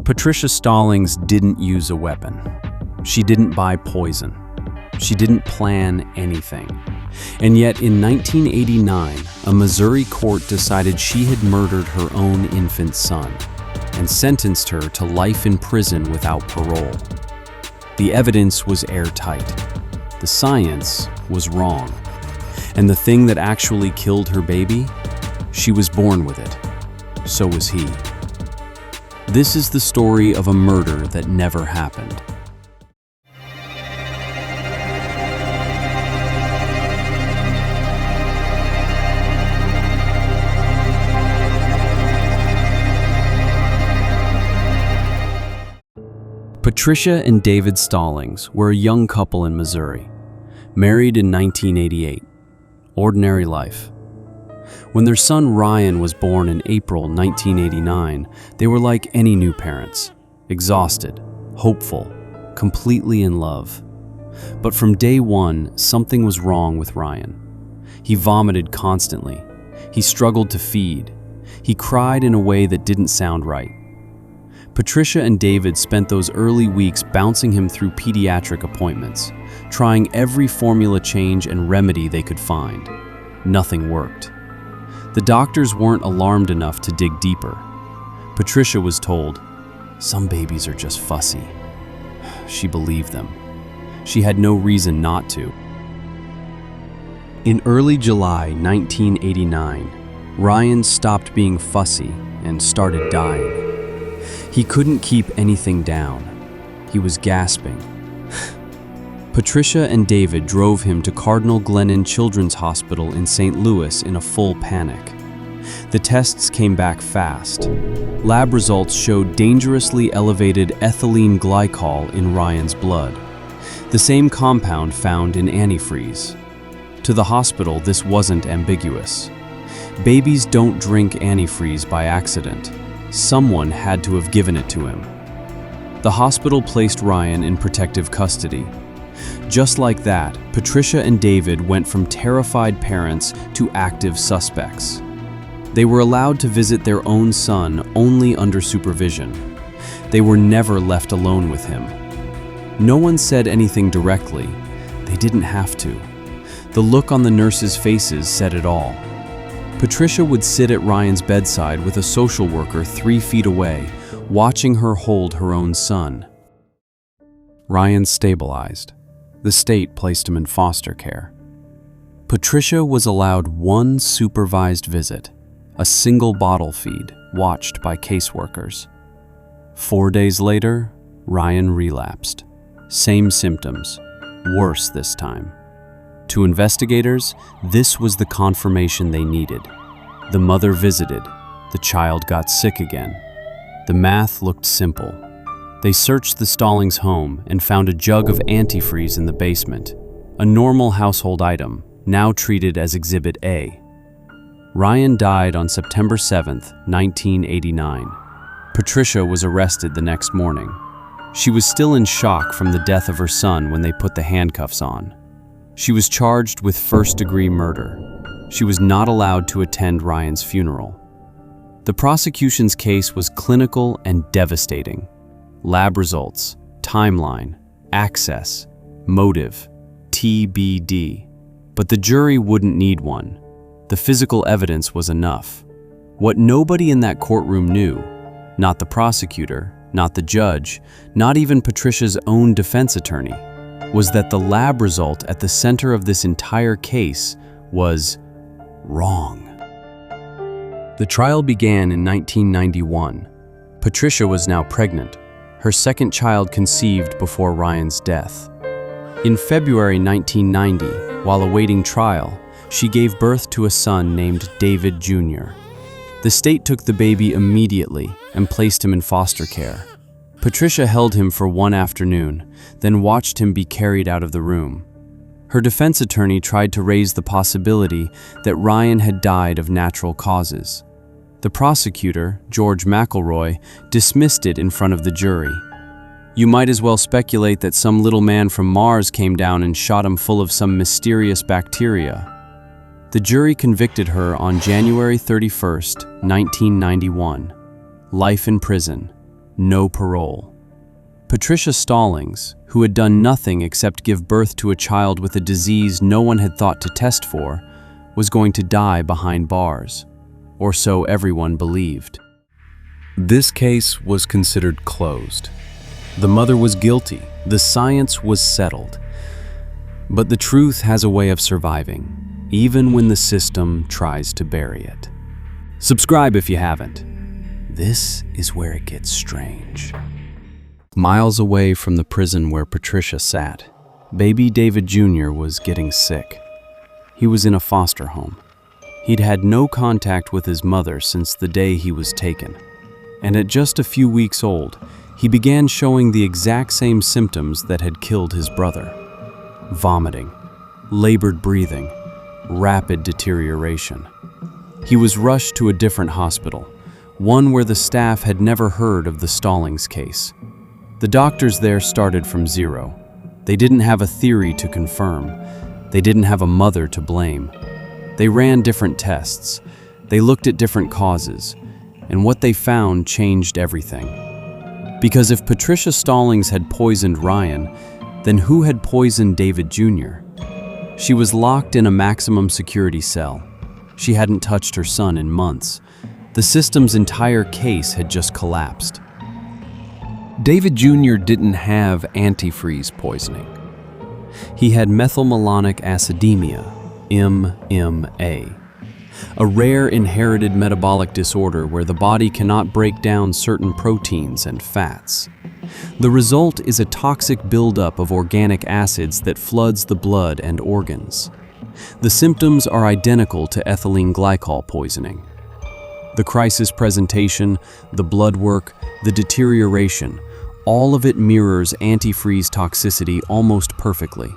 Patricia Stallings didn't use a weapon. She didn't buy poison. She didn't plan anything. And yet in 1989, a Missouri court decided she had murdered her own infant son and sentenced her to life in prison without parole. The evidence was airtight. The science was wrong. And the thing that actually killed her baby, she was born with it. So was he. This is the story of a murder that never happened. Patricia and David Stallings were a young couple in Missouri, married in 1988. Ordinary life. When their son Ryan was born in April 1989, they were like any new parents, exhausted, hopeful, completely in love. But from day one, something was wrong with Ryan. He vomited constantly. He struggled to feed. He cried in a way that didn't sound right. Patricia and David spent those early weeks bouncing him through pediatric appointments, trying every formula change and remedy they could find. Nothing worked. The doctors weren't alarmed enough to dig deeper. Patricia was told, "Some babies are just fussy." She believed them. She had no reason not to. In early July 1989, Ryan stopped being fussy and started dying. He couldn't keep anything down. He was gasping. Patricia and David drove him to Cardinal Glennon Children's Hospital in St. Louis in a full panic. The tests came back fast. Lab results showed dangerously elevated ethylene glycol in Ryan's blood, the same compound found in antifreeze. To the hospital, this wasn't ambiguous. Babies don't drink antifreeze by accident. Someone had to have given it to him. The hospital placed Ryan in protective custody. Just like that, Patricia and David went from terrified parents to active suspects. They were allowed to visit their own son only under supervision. They were never left alone with him. No one said anything directly. They didn't have to. The look on the nurses' faces said it all. Patricia would sit at Ryan's bedside with a social worker 3 feet away, watching her hold her own son. Ryan stabilized. The state placed him in foster care. Patricia was allowed one supervised visit, a single bottle feed, watched by caseworkers. 4 days later, Ryan relapsed. Same symptoms, worse this time. To investigators, this was the confirmation they needed. The mother visited. The child got sick again. The math looked simple. They searched the Stallings home and found a jug of antifreeze in the basement, a normal household item, now treated as Exhibit A. Ryan died on September 7, 1989. Patricia was arrested the next morning. She was still in shock from the death of her son when they put the handcuffs on. She was charged with first-degree murder. She was not allowed to attend Ryan's funeral. The prosecution's case was clinical and devastating. Lab results, timeline, access, motive, TBD. But the jury wouldn't need one. The physical evidence was enough. What nobody in that courtroom knew, not the prosecutor, not the judge, not even Patricia's own defense attorney, was that the lab result at the center of this entire case was wrong. The trial began in 1991. Patricia was now pregnant, her second child conceived before Ryan's death. In February 1990, while awaiting trial, she gave birth to a son named David Jr. The state took the baby immediately and placed him in foster care. Patricia held him for one afternoon, then watched him be carried out of the room. Her defense attorney tried to raise the possibility that Ryan had died of natural causes. The prosecutor, George McElroy, dismissed it in front of the jury. "You might as well speculate that some little man from Mars came down and shot him full of some mysterious bacteria." The jury convicted her on January 31, 1991. Life in prison. no parole. Patricia Stallings, who had done nothing except give birth to a child with a disease no one had thought to test for, was going to die behind bars, or so everyone believed. This case was considered closed. The mother was guilty, the science was settled. But the truth has a way of surviving, even when the system tries to bury it. Subscribe if you haven't. This is where it gets strange. Miles away from the prison where Patricia sat, baby David Jr. was getting sick. He was in a foster home. He'd had no contact with his mother since the day he was taken. And at just a few weeks old, he began showing the exact same symptoms that had killed his brother. Vomiting, labored breathing, rapid deterioration. He was rushed to a different hospital, one where the staff had never heard of the Stallings case. The doctors there started from zero. They didn't have a theory to confirm. They didn't have a mother to blame. They ran different tests. They looked at different causes. And what they found changed everything. Because if Patricia Stallings had poisoned Ryan, then who had poisoned David Jr.? She was locked in a maximum security cell. She hadn't touched her son in months. The system's entire case had just collapsed. David Jr. didn't have antifreeze poisoning. He had methylmalonic acidemia, MMA, a rare inherited metabolic disorder where the body cannot break down certain proteins and fats. The result is a toxic buildup of organic acids that floods the blood and organs. The symptoms are identical to ethylene glycol poisoning. The crisis presentation, the blood work, the deterioration, all of it mirrors antifreeze toxicity almost perfectly.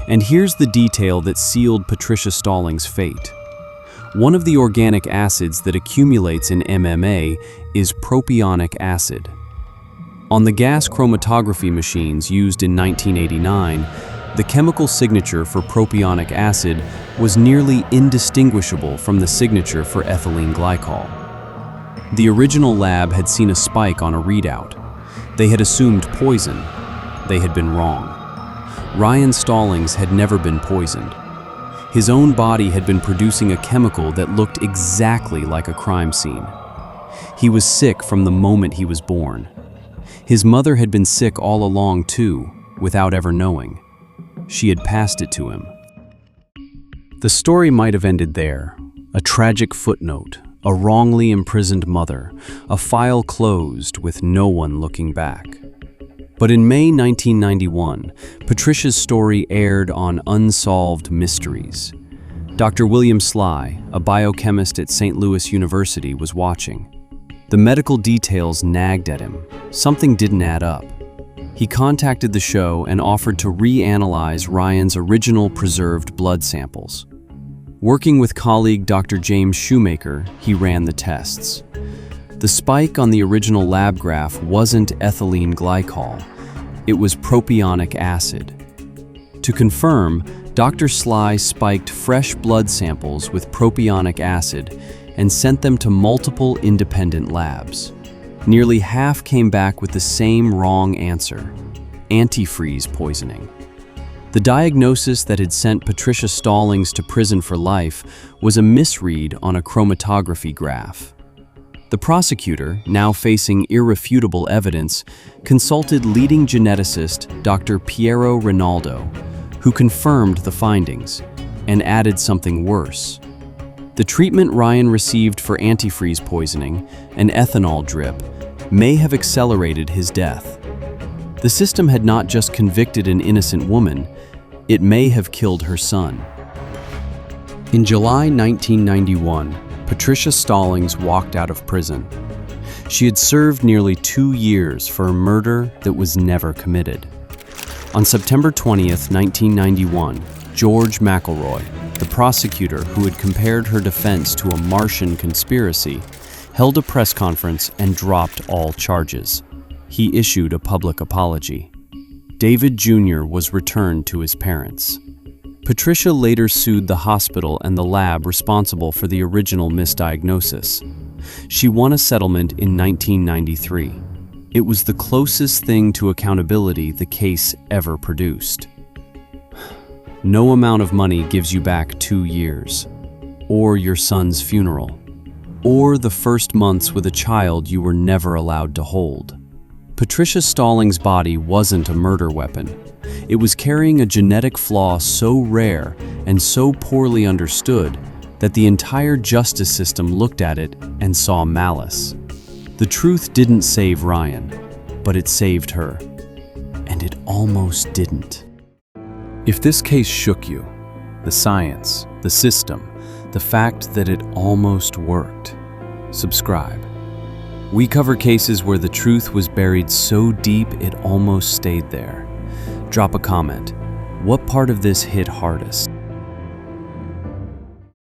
And here's the detail that sealed Patricia Stallings' fate. One of the organic acids that accumulates in MMA is propionic acid. On the gas chromatography machines used in 1989, the chemical signature for propionic acid was nearly indistinguishable from the signature for ethylene glycol. The original lab had seen a spike on a readout. They had assumed poison. They had been wrong. Ryan Stallings had never been poisoned. His own body had been producing a chemical that looked exactly like a crime scene. He was sick from the moment he was born. His mother had been sick all along too, without ever knowing. She had passed it to him. The story might have ended there, a tragic footnote, a wrongly imprisoned mother, a file closed with no one looking back. But in May 1991, Patricia's story aired on Unsolved Mysteries. Dr. William Sly, a biochemist at St. Louis University, was watching. The medical details nagged at him. Something didn't add up. He contacted the show and offered to reanalyze Ryan's original preserved blood samples. Working with colleague Dr. James Shoemaker, he ran the tests. The spike on the original lab graph wasn't ethylene glycol. It was propionic acid. To confirm, Dr. Sly spiked fresh blood samples with propionic acid and sent them to multiple independent labs. Nearly half came back with the same wrong answer: antifreeze poisoning. The diagnosis that had sent Patricia Stallings to prison for life was a misread on a chromatography graph. The prosecutor, now facing irrefutable evidence, consulted leading geneticist Dr. Piero Rinaldo, who confirmed the findings and added something worse. The treatment Ryan received for antifreeze poisoning, an ethanol drip, may have accelerated his death. The system had not just convicted an innocent woman, it may have killed her son. In July 1991, Patricia Stallings walked out of prison. She had served nearly 2 years for a murder that was never committed. On September 20th, 1991, George McElroy, the prosecutor who had compared her defense to a Martian conspiracy, held a press conference and dropped all charges. He issued a public apology. David Jr. was returned to his parents. Patricia later sued the hospital and the lab responsible for the original misdiagnosis. She won a settlement in 1993. It was the closest thing to accountability the case ever produced. No amount of money gives you back 2 years, or your son's funeral, or the first months with a child you were never allowed to hold. Patricia Stallings' body wasn't a murder weapon. It was carrying a genetic flaw so rare and so poorly understood that the entire justice system looked at it and saw malice. The truth didn't save Ryan, but it saved her. And it almost didn't. If this case shook you, the science, the system, the fact that it almost worked, subscribe. We cover cases where the truth was buried so deep it almost stayed there. Drop a comment. What part of this hit hardest?